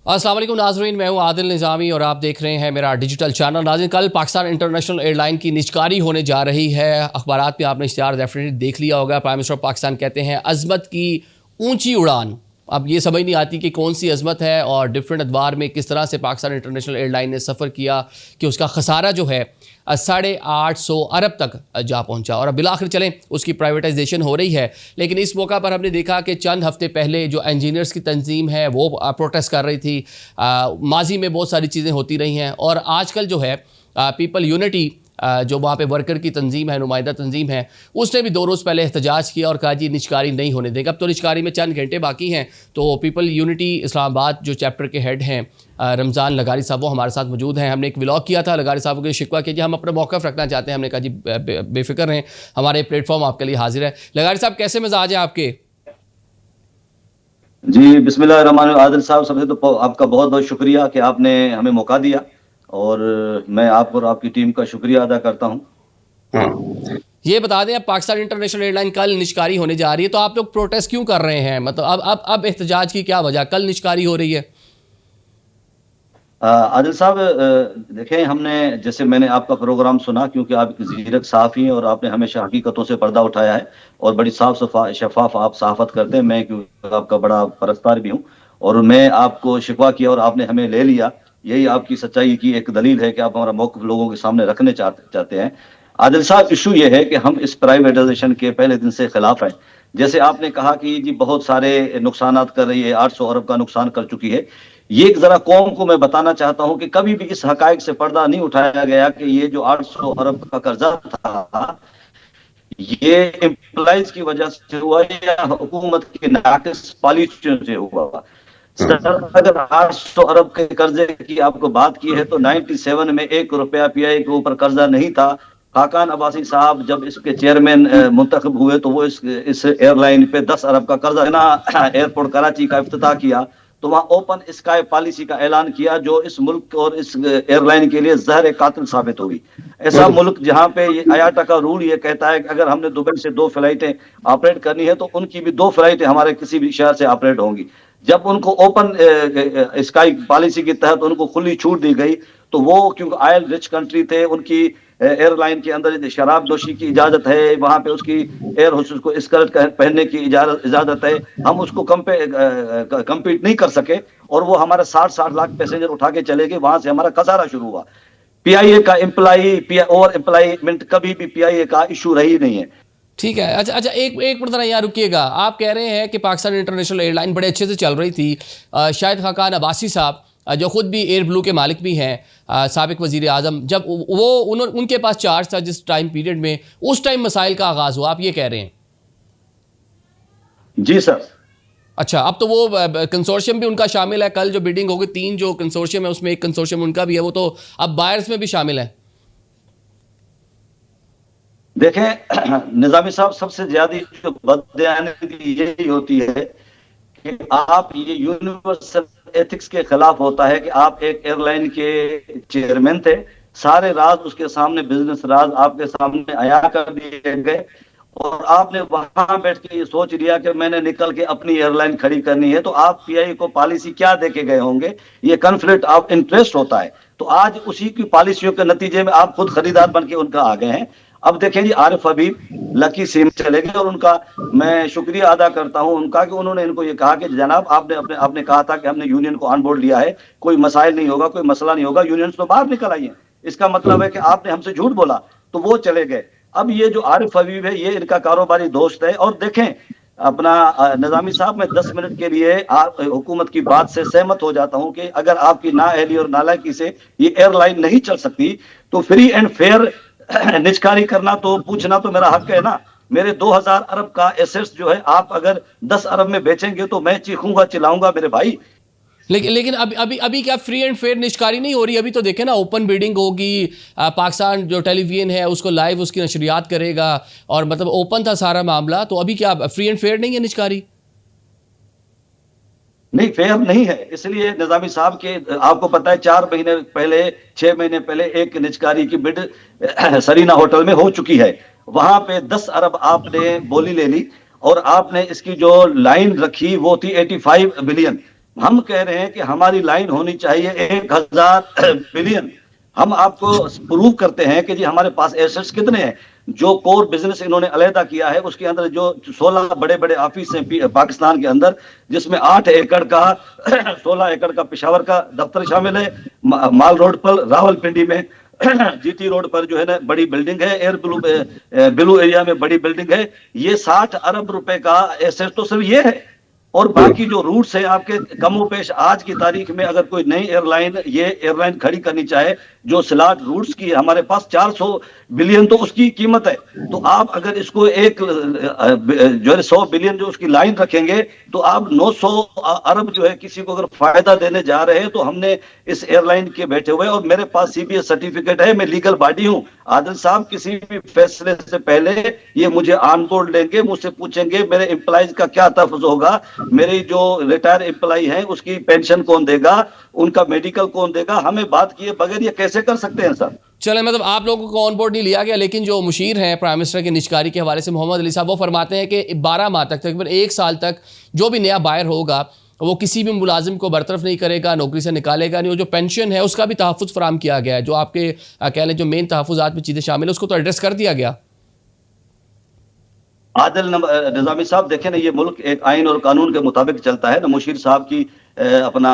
अस्सलाम वालेकुम नाज़रीन, मैं हूं आदिल निज़ामी और आप देख रहे हैं मेरा डिजिटल चैनल। नाज़रीन, कल पाकिस्तान इंटरनेशनल एयरलाइन की निजकारी होने जा रही है। अखबारात में आपने इश्तिहार डेफिनेटली देख लिया होगा। प्राइम मिनिस्टर ऑफ पाकिस्तान कहते हैं अज़मत की ऊंची उड़ान। अब ये समझ नहीं आती कि कौन सी अज़मत है और डिफरेंट अदवार में किस तरह से पाकिस्तान इंटरनेशनल एयरलाइन ने सफ़र किया कि उसका खसारा जो है 850 अरब तक जा पहुंचा और अब बिलाखिर चलें उसकी प्राइवेटाइजेशन हो रही है। लेकिन इस मौका पर हमने देखा कि चंद हफ्ते पहले जो इंजीनियर्स की तंजीम है वो प्रोटेस्ट कर रही थी। माजी में बहुत सारी चीज़ें होती रही हैं और आजकल जो है पीपल यूनिटी जो वहाँ पे वर्कर की तंजीम है, नुमाइंदा तंजीम है, उसने भी 2 रोज़ पहले एहतजाज किया और कहा जी निचकारी नहीं होने देगा। अब तो निचकारी में चंद घंटे बाकी हैं। तो पीपल यूनिटी इस्लामाबाद जो चैप्टर के हेड हैं रमज़ान लगारी साहब, वो हमारे साथ मौजूद हैं। हमने एक व्लॉग किया था, लगारी साहब को शिकवा किया जी हम अपना मौक़िफ़ रखना चाहते हैं। हमने कहा जी बेफ़िक्र रहें, हमारे प्लेटफॉर्म आपके लिए हाजिर है। लगारी साहब कैसे मिजाज हैं आपके? जी बिस्मिल्लाहिर्रहमानिर्रहीम। आदिल साहब, सबसे तो आपका बहुत बहुत शुक्रिया कि आपने हमें मौका दिया और मैं आपको और आपकी टीम का शुक्रिया अदा करता हूँ। ये बता दें, अब पाकिस्तान इंटरनेशनल एयरलाइन कल निचकारी होने जा रही है, तो आप लोग प्रोटेस्ट क्यों कर रहे हैं? मतलब अब एहतजाज की क्या वजह, कल निचकारी हो रही है? आदिल साहब, देखें, हमने जैसे मैंने आपका प्रोग्राम सुना, क्योंकि आप एक ज़ीरक सहाफ़ी हैं और आपने हमेशा हकीकतों से पर्दा उठाया है और बड़ी साफ शफाफ आप सहाफ़त करते हैं। मैं क्योंकि आपका बड़ा परस्तार भी हूँ और मैं आपको शिकवा किया और आपने हमें ले लिया। यही आपकी सच्चाई की एक दलील है कि आप हमारा मौक़िफ़ लोगों के सामने रखने चाहते हैं। आदिल साहब, इशू ये है कि हम इस प्राइवेटाइजेशन के पहले दिन से खिलाफ हैं। जैसे आपने कहा कि जी बहुत सारे नुकसानात कर रही है, 800 अरब का नुकसान कर चुकी है। ये जरा कौम को मैं बताना चाहता हूं कि कभी भी इस हकायक से पर्दा नहीं उठाया गया कि ये जो 800 अरब का कर्जा था, ये एम्प्लॉइज की वजह से हुआ या हुकूमत की नाकिस पॉलिसियों से हुआ। सर, अगर 800 अरब के कर्जे की आपको बात की है तो 97 में 1 रुपया पीआई के ऊपर कर्जा नहीं था। खाकान अब्बासी साहब जब इसके चेयरमैन मुंतखब हुए तो वो इस एयरलाइन पे 10 अरब का कर्जा ना एयरपोर्ट कराची का इफ्तिताह किया तो वहां ओपन स्काई पॉलिसी का ऐलान किया, जो इस मुल्क और इस एयरलाइन के लिए जहर कातिल साबित होगी। ऐसा मुल्क जहां पे ये आयाटा का रूल ये कहता है कि अगर हमने दुबई से 2 फ्लाइटें ऑपरेट करनी है तो उनकी भी 2 फ्लाइटें हमारे किसी भी शहर से ऑपरेट होंगी। जब उनको ओपन स्काई पॉलिसी के तहत उनको खुली छूट दी गई तो वो क्योंकि ऑयल रिच कंट्री थे, उनकी एयरलाइन के अंदर शराब नोशी की इजाजत है, वहां पे उसकी एयर होस्टेस को स्कर्ट पहनने की इजाजत है। हम उसको कंपीट नहीं कर सके और वो हमारे 60 लाख पैसेंजर उठा के चले गए। वहां से हमारा खसारा शुरू हुआ। पीआईए का ओवर एम्प्लॉयमेंट कभी भी पीआईए का इशू रही नहीं है। ठीक है। अच्छा अच्छा, एक एक मिनट जरा यहाँ रुकिएगा। आप कह रहे हैं कि पाकिस्तान इंटरनेशनल एयरलाइन बड़े अच्छे से चल रही थी। शाहिद खाकान अब्बासी साहब जो ख़ुद भी एयर ब्लू के मालिक भी हैं, साबिक वज़ीर आज़म, जब वो उनके पास चार्ज था जिस टाइम पीरियड में, उस टाइम मसाइल का आगाज़ हुआ, आप ये कह रहे हैं? जी सर। अच्छा, अब तो वो कंसोर्शियम भी उनका शामिल है। कल जो बिडिंग होगी 3 जो कंसोर्शियम है उसमें एक कंसोर्शियम उनका भी है, वो तो अब बायर्स में भी शामिल है। देखें निजामी साहब, सबसे ज्यादा जो बदयानगी यही होती है कि आप ये यूनिवर्सल एथिक्स के खिलाफ होता है कि आप एक एयरलाइन के चेयरमैन थे, सारे राज उसके सामने, बिजनेस राज आपके सामने आया कर दिए गए और आपने वहां बैठ के ये सोच लिया कि मैंने निकल के अपनी एयरलाइन खड़ी करनी है। तो आप पीआई को पॉलिसी क्या देके गए होंगे? ये कॉन्फ्लिक्ट ऑफ इंटरेस्ट होता है। तो आज उसी की पॉलिसियों के नतीजे में आप खुद खरीदार बन के उनका आ गए हैं। अब देखें जी, आरिफ हबीब लकी सीम चले गए और उनका मैं शुक्रिया अदा करता हूं उनका कि उन्होंने इनको ये कहा कि जनाब आपने कहा था कि हमने यूनियन को ऑन बोर्ड लिया है, कोई मसाइल नहीं होगा, कोई मसला नहीं होगा, यूनियन तो बाहर निकल आई है। इसका मतलब है कि आपने हमसे झूठ बोला, तो वो चले गए। अब ये जो आरिफ हबीब है ये इनका कारोबारी दोस्त है। और देखें अपना निजामी साहब, मैं 10 मिनट के लिए हुकूमत की बात से सहमत हो जाता हूं कि अगर आपकी नाअहली और नालायकी से ये एयरलाइन नहीं चल सकती तो फ्री एंड फेयर निष्कारी करना तो पूछना तो मेरा हक है ना। मेरे 2000 अरब का एसेट्स जो है आप अगर 10 अरब में बेचेंगे तो मैं चीखूंगा चिल्लाऊंगा मेरे भाई। लेकिन अभी क्या फ्री एंड फेयर निष्कारी नहीं हो रही? अभी तो देखें ना, ओपन बिडिंग होगी, पाकिस्तान जो टेलीविजन है उसको लाइव उसकी नशरियात करेगा और मतलब ओपन था सारा मामला। तो अभी क्या फ्री एंड फेयर नहीं है निष्कारी? नहीं, फेयर नहीं है। इसलिए निजामी साहब के आपको पता है 4 महीने पहले, 6 महीने पहले एक निजकारी की बिड सरीना होटल में हो चुकी है। वहां पे 10 अरब आपने बोली ले ली और आपने इसकी जो लाइन रखी वो थी 85 बिलियन। हम कह रहे हैं कि हमारी लाइन होनी चाहिए 1,000 बिलियन। हम आपको प्रूव करते हैं कि जी हमारे पास एसेट्स कितने हैं। जो कोर बिजनेस इन्होंने अलहदा किया है उसके अंदर जो 16 बड़े बड़े ऑफिस हैं पाकिस्तान के अंदर, जिसमें 8 एकड़ का 16 एकड़ का पेशावर का दफ्तर शामिल है, माल रोड पर रावलपिंडी में जीटी रोड पर जो है ना बड़ी बिल्डिंग है, एयर ब्लू एरिया में बड़ी बिल्डिंग है। ये 60 अरब रुपए का एसेट तो सिर्फ ये है। और बाकी जो रूट्स है आपके कमोपेश आज की तारीख में अगर कोई नई एयरलाइन ये एयरलाइन खड़ी करनी चाहे जो स्लॉट रूट्स की हमारे पास 400 बिलियन तो उसकी कीमत है। तो आप अगर इसको एक जो है 100 बिलियन जो उसकी लाइन रखेंगे तो आप 900 अरब जो है किसी को अगर फायदा देने जा रहे हैं। तो हमने इस एयरलाइन के बैठे हुए और मेरे पास सीबीएस सर्टिफिकेट है, मैं लीगल बॉडी हूं। आदिल साहब किसी भी फैसले से पहले ये मुझे ऑन बोर्ड लेंगे, मुझसे पूछेंगे मेरे एम्प्लॉइज का क्या तहफ़्फ़ुज़ होगा, मेरी जो रिटायर एम्प्लॉई है उसकी पेंशन कौन देगा, उनका मेडिकल कौन देगा। हमें बात किए बगैर ये कैसे कर सकते हैं सर? चले, मतलब आप लोगों को ऑन बोर्ड नहीं लिया गया, लेकिन जो मुशीर हैं प्राइम मिनिस्टर के निजकारी के हवाले से मोहम्मद अली साहब, वो फरमाते हैं कि 12 माह तक, तकरीबन 1 साल तक जो भी नया बायर होगा वो किसी भी मुलाजिम को बरतरफ नहीं करेगा, नौकरी से निकालेगा नहीं। और जो पेंशन है उसका भी तहफ़्फ़ुज़ फराम किया गया है। जो आपके कह लें जो मेन तहफ़्फ़ुज़ात में चीज़ें शामिल है उसको तो एड्रेस कर दिया गया। आदिल निजामी साहब देखें ना, ये मुल्क एक आइन और कानून के मुताबिक चलता है ना। मुशीर साहब की अपना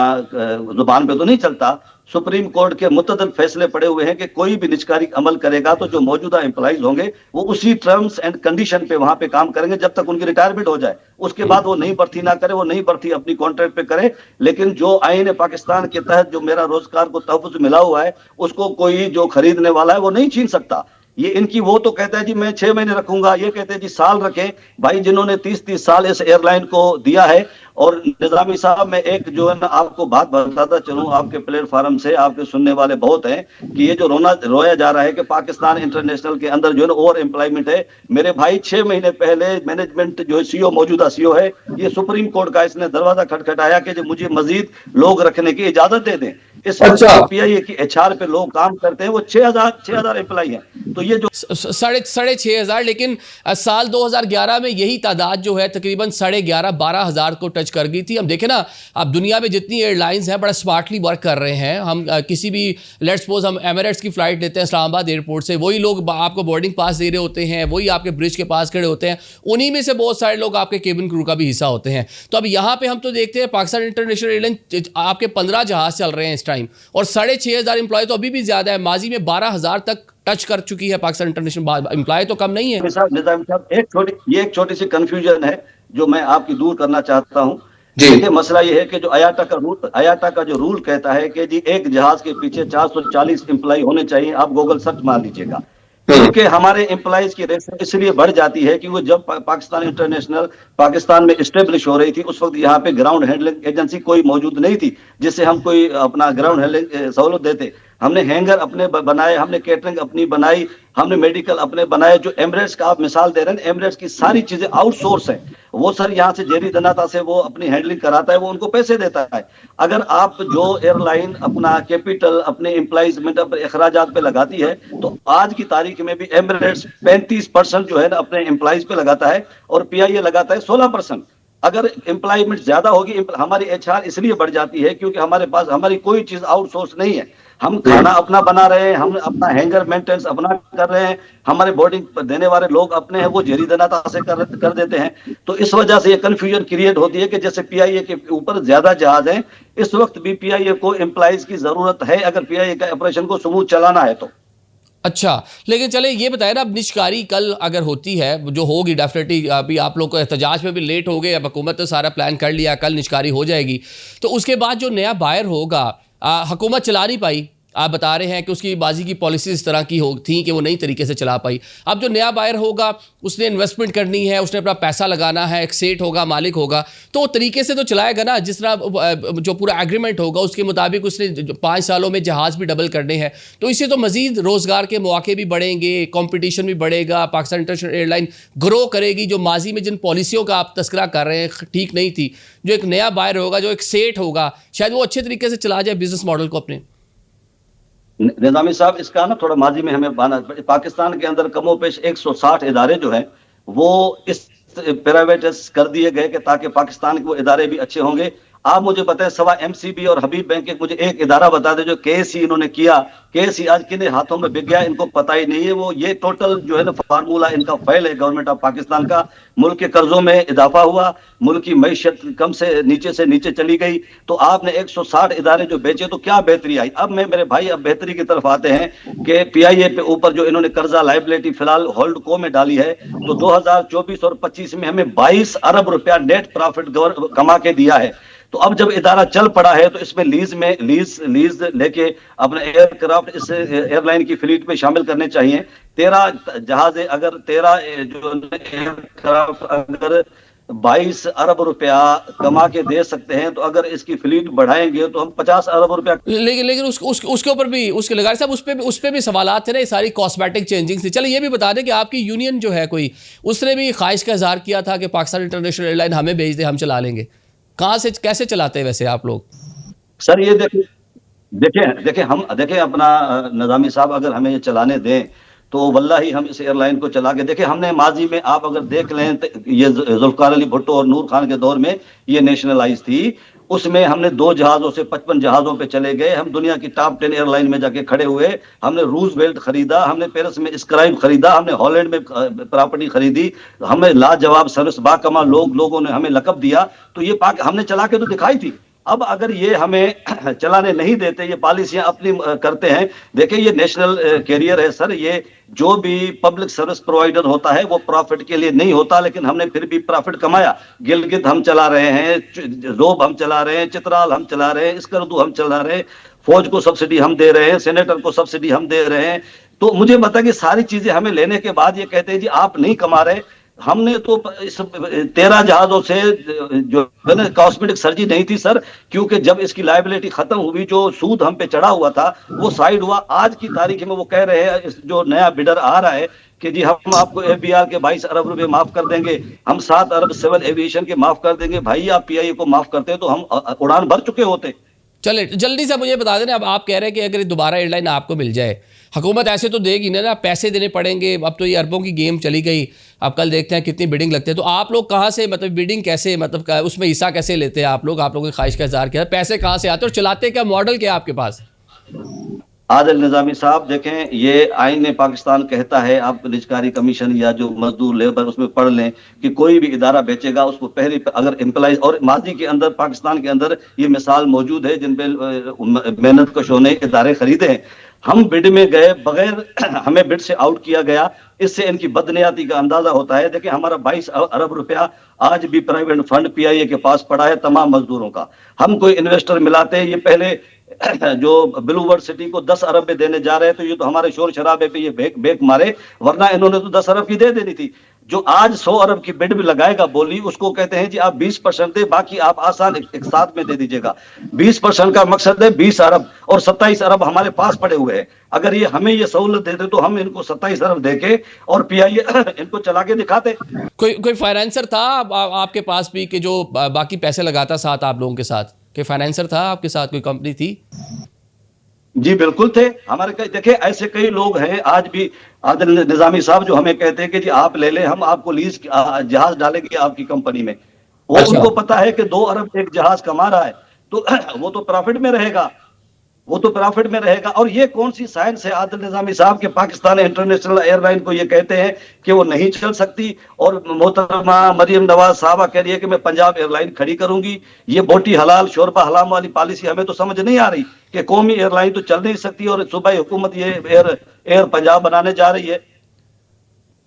जुबान पे तो नहीं चलता। सुप्रीम कोर्ट के मुतअद्दिद फैसले पड़े हुए हैं कि कोई भी निजकारी अमल करेगा तो जो मौजूदा एम्प्लॉइज होंगे वो उसी टर्म्स एंड कंडीशन पे वहां पे काम करेंगे जब तक उनकी रिटायरमेंट हो जाए। उसके बाद वो नई भर्ती ना करे, वो नई भर्ती अपनी कॉन्ट्रैक्ट पे करे। लेकिन जो आईन पाकिस्तान के तहत जो मेरा रोजगार को तहफ़्फ़ुज़ मिला हुआ है उसको कोई जो खरीदने वाला है वो नहीं छीन सकता। ये इनकी वो तो कहता है जी मैं 6 महीने रखूंगा, ये कहते हैं जी साल रखें। भाई जिन्होंने 30-30 साल इस एयरलाइन को दिया है। और निजामी साहब मैं एक जो है ना आपको बात बताता चलूं, आपके प्लेटफार्म से आपके सुनने वाले बहुत हैं कि ये जो रोया जा रहा है कि पाकिस्तान इंटरनेशनल के अंदर जो है ना ओवर एम्प्लॉयमेंट है। मेरे भाई 6 महीने पहले मैनेजमेंट जो सीईओ मौजूदा सीईओ है ये सुप्रीम कोर्ट का इसने दरवाजा खटखटाया कि मुझे मजीद लोग रखने की इजाजत दे दें। इस वक्त अच्छा, पीआईए की एचआर पे लोग काम करते हैं वो 6,000 एम्प्लॉय हैं। तो ये जो साढ़े 6,500, लेकिन साल 2011 में यही तादाद जो है तकरीबन 11,500-12,000 को टच कर गई थी। हम देखें ना, अब दुनिया में जितनी एयरलाइंस हैं बड़ा स्मार्टली वर्क कर रहे हैं। हम किसी भी लेट्स सपोज हम एमिरेट्स की फ़्लाइट लेते हैं इस्लामाबाद एयरपोर्ट से, वही लोग आपको बोर्डिंग पास दे रहे होते हैं, वही आपके ब्रिज के पास खड़े होते हैं। उन्हीं में से बहुत सारे लोग आपके केबिन क्रू का भी हिस्सा होते हैं। तो अब यहाँ पे हम तो देखते हैं पाकिस्तान इंटरनेशनल एयरलाइन आपके 15 जहाज़ चल रहे हैं इस टाइम, और 6,500 एम्प्लॉय तो अभी भी ज़्यादा है। माजी में 12,000 तक टच कर चुकी है पाकिस्तान इंटरनेशनल, एम्प्लॉय तो कम नहीं है। निजाम साहब एक छोटी सी कंफ्यूजन है जो मैं आपकी दूर करना चाहता हूं। जी। देखिए मसला ये है कि जो अयाटा का जो रूल कहता है कि जी एक जहाज के पीछे 440 एम्प्लॉय होने चाहिए। आप गूगल सर्च मार लीजिएगा। क्योंकि हमारे एम्प्लॉइज की रेशो इसलिए बढ़ जाती है कि वो जब पाकिस्तान इंटरनेशनल पाकिस्तान में स्टेब्लिश हो रही थी उस वक्त यहाँ पे ग्राउंड हैंडलिंग एजेंसी कोई मौजूद नहीं थी जिससे हम कोई अपना ग्राउंड हैंडलिंग सहूलत देते। हमने हैंगर अपने बनाए, हमने कैटरिंग अपनी बनाई, हमने मेडिकल अपने बनाए। जो एमिरेट्स का आप मिसाल दे रहे हैं, एमिरेट्स की सारी चीजें आउटसोर्स है। वो सर यहाँ से जेरी दनाता से वो अपनी हैंडलिंग कराता है, वो उनको पैसे देता है। अगर आप जो एयरलाइन अपना कैपिटल अपने एम्प्लॉयमेंट अपने अखराजात पे लगाती है तो आज की तारीख में भी एमिरेट्स 35% जो है ना अपने एम्प्लॉयज पे लगाता है और पीआईए लगाता है 16%। अगर एम्प्लॉयमेंट ज्यादा होगी, हमारी एचआर इसलिए बढ़ जाती है क्योंकि हमारे पास हमारी कोई चीज आउटसोर्स नहीं है। हम खाना अपना बना रहे हैं, हम अपना हैंगर मेंटेनेंस अपना कर रहे हैं, हमारे बोर्डिंग देने वाले लोग अपने हैं, वो जेरी दनाता से कर देते हैं। तो इस वजह से ये कंफ्यूजन क्रिएट होती है कि जैसे पीआईए के ऊपर ज्यादा जहाज हैं। इस वक्त भी पीआईए को एम्प्लॉइज की जरूरत है अगर पीआईए का ऑपरेशन को स्मूथ चलाना है तो। अच्छा, लेकिन चले ये बताए ना, अब निजकारी कल अगर होती है जो होगी डेफिनेटली, अभी आप लोग को एहतजाज में भी लेट हो गए, अब हुकूमत ने सारा प्लान कर लिया, कल निजकारी हो जाएगी। तो उसके बाद जो नया बायर होगा हुकूमत चला नहीं पाई, आप बता रहे हैं कि उसकी बाजी की पॉलिसी इस तरह की हो थी कि वो नई तरीके से चला पाई। अब जो नया बायर होगा उसने इन्वेस्टमेंट करनी है, उसने अपना पैसा लगाना है, एक सेट होगा, मालिक होगा, तो वो तरीके से तो चलाएगा ना जिस तरह जो पूरा एग्रीमेंट होगा उसके मुताबिक उसने 5 सालों में जहाज़ भी डबल करने हैं। तो इससे तो मज़ीद रोज़गार के मौके भी बढ़ेंगे, कॉम्पिटिशन भी बढ़ेगा, पाकिस्तान इंटरनेशनल एयरलाइन ग्रो करेगी। जो माजी में जिन पॉलिसियों का आप तस्करा कर रहे हैं ठीक नहीं थी, जो एक नया बायर होगा, जो एक सेट होगा, शायद वो अच्छे तरीके से चला जाए बिजनेस मॉडल को अपने। निजामी साहब इसका ना थोड़ा माजी में हमें पाकिस्तान के अंदर कमोपेश 160 इदारे जो हैं वो इस प्राइवेटाइज कर दिए गए कि ताकि पाकिस्तान के वो इदारे भी अच्छे होंगे। आप मुझे बताएं, सवा एमसीबी और हबीब बैंक, मुझे एक इदारा बता दें जो केएससी इन्होंने किया, केएससी आज किन हाथों में बिक गया इनको पता ही नहीं है। वो ये टोटल जो है ना फार्मूला इनका फेल है गवर्नमेंट ऑफ पाकिस्तान का। मुल्क के कर्जों में इजाफा हुआ, मुल्क की मईशत कम से नीचे चली गई। तो आपने 160 इदारे जो बेचे तो क्या बेहतरी आई। अब मैं मेरे भाई अब बेहतरी की तरफ आते हैं कि पीआईए पे ऊपर जो इन्होंने कर्जा लाइबिलिटी फिलहाल होल्ड को में डाली है, तो 2024 और 25 में हमें 22 अरब रुपया नेट प्रॉफिट कमा के दिया है। तो अब जब इदारा चल पड़ा है तो इसमें लीज लेके अपने एयरक्राफ्ट इस एयरलाइन की फ्लीट में शामिल करने चाहिए। 13 जहाज, अगर 13 जो एयरक्राफ्ट अगर 22 अरब रुपया कमा के दे सकते हैं, तो अगर इसकी फ्लीट बढ़ाएंगे तो हम 50 अरब रुपया। लेकिन उसके ऊपर भी, उसके लगारी साहब, उस पे भी सवालात थे ना, ये सारी कॉस्मेटिक चेंजिंग थी। चलिए ये भी बता दें कि आपकी यूनियन जो है कोई, उसने भी ख्वाहिश का इजहार किया था कि पाकिस्तान इंटरनेशनल एयरलाइन हमें भेज दे, हम चला लेंगे। कहाँ से कैसे चलाते हैं वैसे आप लोग? सर ये देखिए हम देखें अपना नज़ामी साहब अगर हमें ये चलाने दें तो वल्लाही हम इस एयरलाइन को चला के देखें। हमने माजी में आप अगर देख लें तो ये जुल्फकार अली भुट्टो और नूर खान के दौर में ये नेशनलाइज थी, उसमें हमने 2 जहाजों से 55 जहाजों पे चले गए। हम दुनिया की टॉप 10 एयरलाइन में जाके खड़े हुए। हमने रूजवेल्ट खरीदा, हमने पेरिस में स्क्राइब खरीदा, हमने हॉलैंड में प्रॉपर्टी खरीदी। हमें लाजवाब सर्विस, बाकमा लोगों ने हमें लकब दिया। तो ये हमने चला के तो दिखाई थी। अब अगर ये हमें चलाने नहीं देते, ये पॉलिसियां अपनी करते हैं। देखिए ये नेशनल कैरियर है सर, ये जो भी पब्लिक सर्विस प्रोवाइडर होता है वो प्रॉफिट के लिए नहीं होता, लेकिन हमने फिर भी प्रॉफिट कमाया। गिलगित हम चला रहे हैं, जोब हम चला रहे हैं, चित्राल हम चला रहे हैं, स्कर्दू हम चला रहे हैं, फौज को सब्सिडी हम दे रहे हैं, सेनेटर को सब्सिडी हम दे रहे हैं। तो मुझे बता कि सारी चीजें हमें लेने के बाद ये कहते हैं जी आप नहीं कमा रहे। हमने तो इस 13 जहाजों से जो है ना कॉस्मेटिक सर्जरी नहीं थी सर, क्योंकि जब इसकी लायबिलिटी खत्म हुई, जो सूद हम पे चढ़ा हुआ था वो साइड हुआ। आज की तारीख में वो कह रहे हैं, जो नया बिडर आ रहा है कि जी हम आपको एफबीआर के 22 अरब रुपए माफ कर देंगे, हम 7 अरब सिविल एविएशन के माफ कर देंगे। भाई आप पीआईए को माफ करते तो हम उड़ान भर चुके होते। चले जल्दी से मुझे बता देना, अब आप कह रहे हैं कि अगर दोबारा एयरलाइन आपको मिल जाए, हुकूमत ऐसे तो देगी ना, पैसे देने पड़ेंगे। अब तो ये अरबों की गेम चली गई, अब कल देखते हैं कितनी बिडिंग लगती है। तो आप लोग कहाँ से, मतलब बिडिंग कैसे, मतलब उसमें हिस्सा कैसे लेते हैं आप लोग की ख्वाहिश का इजहार किया, पैसे कहाँ से आते हैं और चलाते क्या, मॉडल क्या आपके पास? आदिल निजामी साहब देखें, ये आईन पाकिस्तान कहता है, आप निजकारी कमीशन या जो मजदूर लेबर उसमें पढ़ लें कि कोई भी इदारा बेचेगा उसको पहले अगर एम्प्लॉइज, और माजी के अंदर पाकिस्तान के अंदर ये मिसाल मौजूद है जिन पे मेहनत कशों ने इदारे खरीदे हैं। हम बिड में गए बगैर हमें बिड से आउट किया गया, इससे इनकी बदनियाती का अंदाजा होता है। देखिए हमारा 22 अरब रुपया आज भी प्राइवेट फंड पीआईए के पास पड़ा है तमाम मजदूरों का। हम कोई इन्वेस्टर मिलाते हैं, ये पहले जो ब्लू वर्ल्ड सिटी को 10 अरब में देने जा रहे हैं, तो ये तो हमारे शोर शराबे पे ये बेक मारे, वरना इन्होंने तो 10 अरब की दे देनी थी। जो आज 100 अरब की बिड भी लगाएगा बोली, उसको कहते हैं जी आप 20% दे, बाकी आप आसान एक साथ में दे दीजिएगा। 20% का मकसद है 20 अरब, और 27 अरब हमारे पास पड़े हुए हैं। अगर ये हमें ये सहूलत देते तो हम इनको 27 अरब देके और पीआईए इनको चला के दिखाते। कोई फाइनेंसर था आपके पास भी कि जो बाकी पैसे लगाता साथ आप लोगों के साथ? कि फाइनेंसर था आपके साथ, कोई कंपनी थी? जी बिल्कुल थे हमारे। देखिए ऐसे कई लोग हैं आज भी आदिल निजामी साहब जो हमें कहते हैं कि जी आप ले लें, हम आपको लीज जहाज डालेंगे आपकी कंपनी में। वो अच्छा। उनको पता है कि 2 अरब एक जहाज कमा रहा है, तो वो तो प्रॉफिट में रहेगा, वो तो प्रॉफिट में रहेगा। और ये कौन सी साइंस है आदिल निजामी साहब के पाकिस्तान इंटरनेशनल एयरलाइन को ये कहते हैं कि वो नहीं चल सकती, और मोहतरमा मरियम नवाज साहबा कह रही है कि मैं पंजाब एयरलाइन खड़ी करूंगी। ये बोटी हलाल शोरबा हलाम वाली पॉलिसी हमें तो समझ नहीं आ रही कि कौमी एयरलाइन तो चल नहीं सकती और सूबाई हुकूमत ये एयर पंजाब बनाने जा रही है।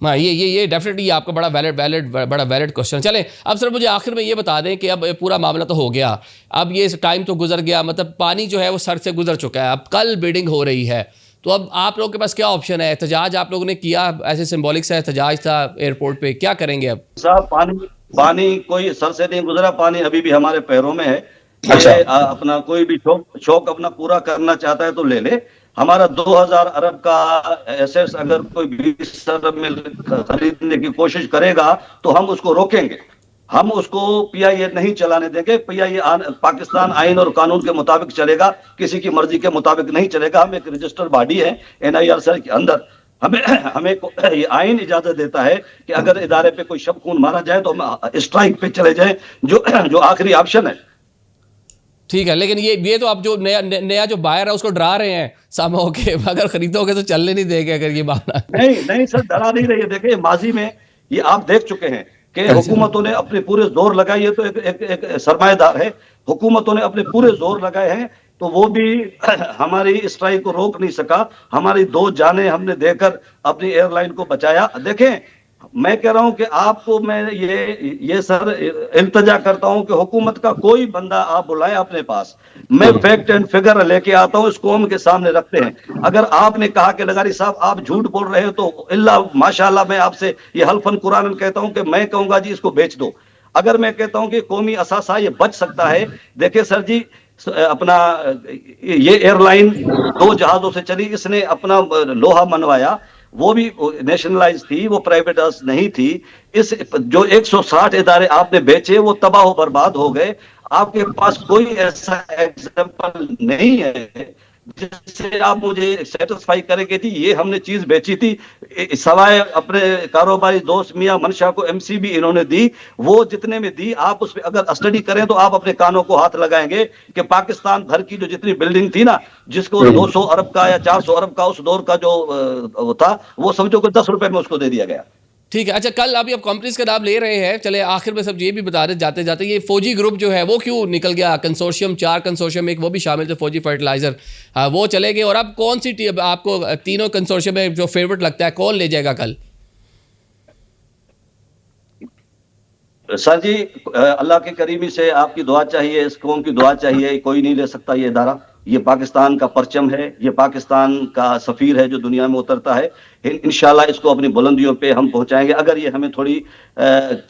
हाँ, ये डेफिनेटली आपका बड़ा वैलिड क्वेश्चन। चलें अब सर मुझे आखिर में ये बता दें कि अब पूरा मामला तो हो गया, अब ये टाइम तो गुजर गया, मतलब पानी जो है वो सर से गुजर चुका है, अब कल बिडिंग हो रही है, तो अब आप लोगों के पास क्या ऑप्शन है? एहतजाज आप लोगों ने किया, ऐसे सिंबॉलिक सा एहतजाज था एयरपोर्ट पे, क्या करेंगे अब? साहब पानी कोई सर से नहीं गुजरा, पानी अभी भी हमारे पैरों में है। अच्छा। अपना कोई भी शौक अपना पूरा करना चाहता है तो ले ले। हमारा 2000 अरब का एसेट्स अगर कोई 20 अरब में खरीदने की कोशिश करेगा तो हम उसको रोकेंगे, हम उसको पीआईए नहीं चलाने देंगे। पीआईए पाकिस्तान आइन और कानून के मुताबिक चलेगा, किसी की मर्जी के मुताबिक नहीं चलेगा। हम एक रजिस्टर्ड बॉडी है NIRC के अंदर, हमें ये आइन इजाजत देता है कि अगर इदारे पे कोई शब खून मारा जाए तो हम स्ट्राइक पे चले जाएं, जो आखिरी ऑप्शन है। ठीक है, लेकिन ये तो आप जो नया जो बायर है उसको डरा रहे हैं सामो के, अगर खरीदोगे तो चलने नहीं देंगे अगर ये मामला। नहीं नहीं सर, डरा नहीं रही है। देखिए माजी में ये आप देख चुके हैं कि हुकूमतों ने अपने पूरे जोर लगाए, ये तो एक सरमाएदार है, हुकूमतों ने अपने पूरे जोर लगाए हैं, तो वो भी हमारी स्ट्राइक को रोक नहीं सका। हमारी 2 जानें हमने देकर अपनी एयरलाइन को बचाया। देखें, मैं कह रहा हूं कि आपको मैं ये सर इल्तजा करता हूं कि हुकूमत का कोई बंदा आप बुलाएं अपने पास, मैं फैक्ट एंड फिगर लेके आता हूं, इस कौम के सामने रखते हैं। अगर आपने कहा कि लगारी साहब आप झूठ बोल रहे हो, तो इल्ला माशाल्लाह मैं आपसे ये हल्फन कुरान कहता हूं कि मैं कहूंगा जी इसको बेच दो। अगर मैं कहता हूं कि कौमी असासा ये बच सकता है, देखिए सर जी अपना ये एयरलाइन 2 जहाजों से चली, इसने अपना लोहा मनवाया, वो भी नेशनलाइज थी, वो प्राइवेटाइज नहीं थी। इस जो 160 इदारे आपने बेचे वो तबाह बर्बाद हो गए। आपके पास कोई ऐसा एग्जाम्पल नहीं है जिससे आप मुझे सेटिस्फाई करेंगे कि ये हमने चीज बेची थी, सवाए अपने कारोबारी दोस्त मियां मनशा को एमसीबी इन्होंने दी, वो जितने में दी आप उस पर अगर स्टडी करें तो आप अपने कानों को हाथ लगाएंगे कि पाकिस्तान भर की जो जितनी बिल्डिंग थी ना, जिसको 200 अरब का या 400 अरब का उस दौर का जो था, वो समझो कि 10 रुपए में उसको दे दिया गया। ठीक है। अच्छा, कल अभी आप कंपनीज का नाम ले रहे हैं, चले आखिर में सब ये भी बता रहे जाते जाते, ये फौजी ग्रुप जो है वो क्यों निकल गया? कंसोर्शियम 4 कंसोर्शियम एक वो भी शामिल थे, फौजी फर्टिलाइजर, वो चले गए। और अब कौन सी आपको तीनों कंसोर्शियम में जो फेवरेट लगता है, कौन ले जाएगा कल? सर जी अल्लाह के करीमी से आपकी दुआ चाहिए, इस कौम की दुआ चाहिए, कोई नहीं ले सकता ये इदारा। ये पाकिस्तान का परचम है, ये पाकिस्तान का सफीर है जो दुनिया में उतरता है। इंशाल्लाह इसको अपनी बुलंदियों पे हम पहुंचाएंगे, अगर ये हमें थोड़ी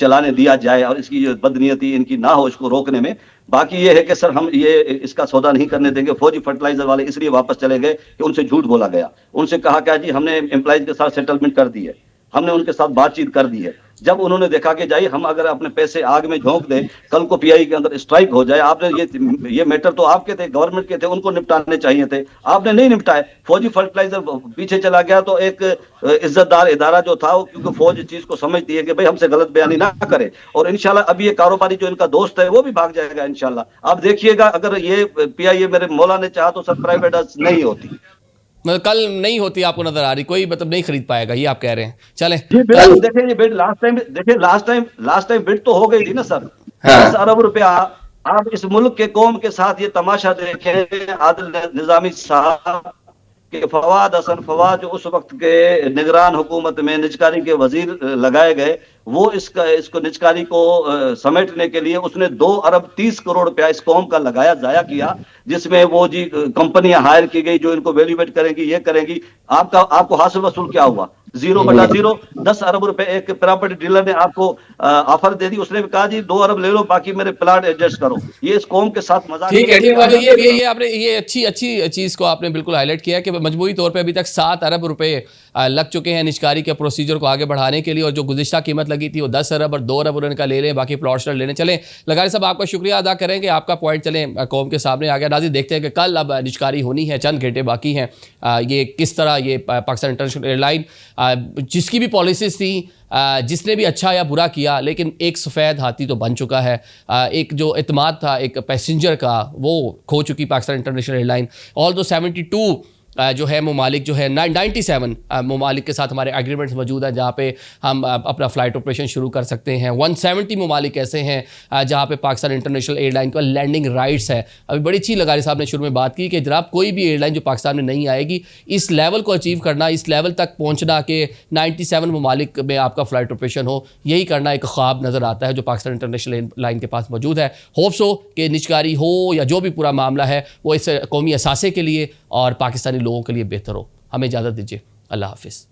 चलाने दिया जाए और इसकी जो बदनीयती इनकी ना हो इसको रोकने में। बाकी ये है कि सर हम ये इसका सौदा नहीं करने देंगे। फौजी फर्टिलाइजर वाले इसलिए वापस चले गए कि उनसे झूठ बोला गया। उनसे कहा क्या जी हमने एम्प्लॉइज के साथ सेटलमेंट कर दी है, हमने उनके साथ बातचीत कर दी है। जब उन्होंने देखा कि जाइए हम अगर अपने पैसे आग में झोंक दें, कल को पीआई के अंदर स्ट्राइक हो जाए, आपने ये मैटर तो आपके थे, गवर्नमेंट के थे, उनको निपटाने चाहिए थे, आपने नहीं निपटाए। फौजी फर्टिलाइजर पीछे चला गया तो एक इज्जतदार इदारा जो था, क्योंकि फौज चीज को समझती है कि भाई हमसे गलत बयानी ना करे, और इंशाल्लाह अभी ये कारोबारी जो इनका दोस्त है वो भी भाग जाएगा इंशाल्लाह। आप देखिएगा अगर ये पीआई मेरे मौला ने चाहा तो सर प्राइवेट नहीं होती, मतलब कल नहीं होती, आपको नजर आ रही, कोई मतलब नहीं खरीद पाएगा, ये आप कह रहे हैं। चले देखिए ये बिड लास्ट टाइम बिड तो हो गई थी ना सर, 10 अरब रुपया। आप इस मुल्क के कौम के साथ ये तमाशा देखें, आदिल निजामी साहब के फवाद हसन फवाद जो उस वक्त के निगरान हुकूमत में निजकारी के वजीर लगाए गए, वो इसको निजकारी को समेटने के लिए उसने 2 अरब 30 करोड़ रुपया इस कौम का लगाया, जाया किया, जिसमें वो जी कंपनियां हायर की गई जो इनको वैल्यूएट करेंगी, ये करेंगी। आपको हासिल वसूल क्या हुआ? 0/0। 10 अरब रुपए एक प्रॉपर्टी डीलर ने आपको ऑफर दे दी, उसने भी कहा जी 2 अरब ले लो, बाकी मेरे प्लाट एडजस्ट करो। ये इस कौम के साथ मजाक। ठीक है, ठीक है। ये आपने ये अच्छी चीज को आपने बिल्कुल हाईलाइट किया कि मजबूरी तौर पे अभी तक 7 अरब रुपए लग चुके हैं निजकारी के प्रोसीजर को आगे बढ़ाने के लिए, और जो गुज़िश्ता कीमत लगी थी वो 10 अरब और 2 अरब उन्होंने का ले लें, बाकी प्लॉट्स लेने चले। लगारी साहब आपका शुक्रिया अदा करेंगे, आपका पॉइंट चले कौम के सामने आ गया। नाज़रीन देखते हैं कि कल अब निजकारी होनी है, चंद घंटे बाकी हैं। ये किस तरह ये पाकिस्तान इंटरनेशनल एयरलाइन जिसकी भी पॉलिसीज़ थी, जिसने भी अच्छा या बुरा किया, लेकिन एक सफ़ेद हाथी तो बन चुका है। एक जो एतमाद था एक पैसेंजर का, वो खो चुकी पाकिस्तान इंटरनेशनल एयरलाइन। ऑल दो 72 जो है ममालिक जो है 97 ममालिक के साथ हमारे एग्रीमेंट्स मौजूद हैं जहाँ पे हम अपना फ़्लाइट ऑपरेशन शुरू कर सकते हैं। 170 ममालिक ऐसे हैं जहाँ पे पाकिस्तान इंटरनेशनल एयरलाइन का लैंडिंग राइट्स है। अभी बड़ी अच्छी लगारी साहब ने शुरू में बात की कि जनाब कोई भी एयरलाइन जो पाकिस्तान में नहीं आएगी, इस लेवल को अचीव करना, इस लेवल तक पहुँचना कि 97 ममालिक में आपका फ़्लाइट ऑपरेशन हो, यही करना एक ख्वाब नज़र आता है जो पाकिस्तान इंटरनेशनल एयरलाइन के पास मौजूद है। होप्स हो कि निजकारी हो या जो भी पूरा मामला है वो इस कौमी असासे के लिए और पाकिस्तानी लोगों के लिए बेहतर हो। हमें इजाज़त दीजिए, अल्लाह हाफिज़।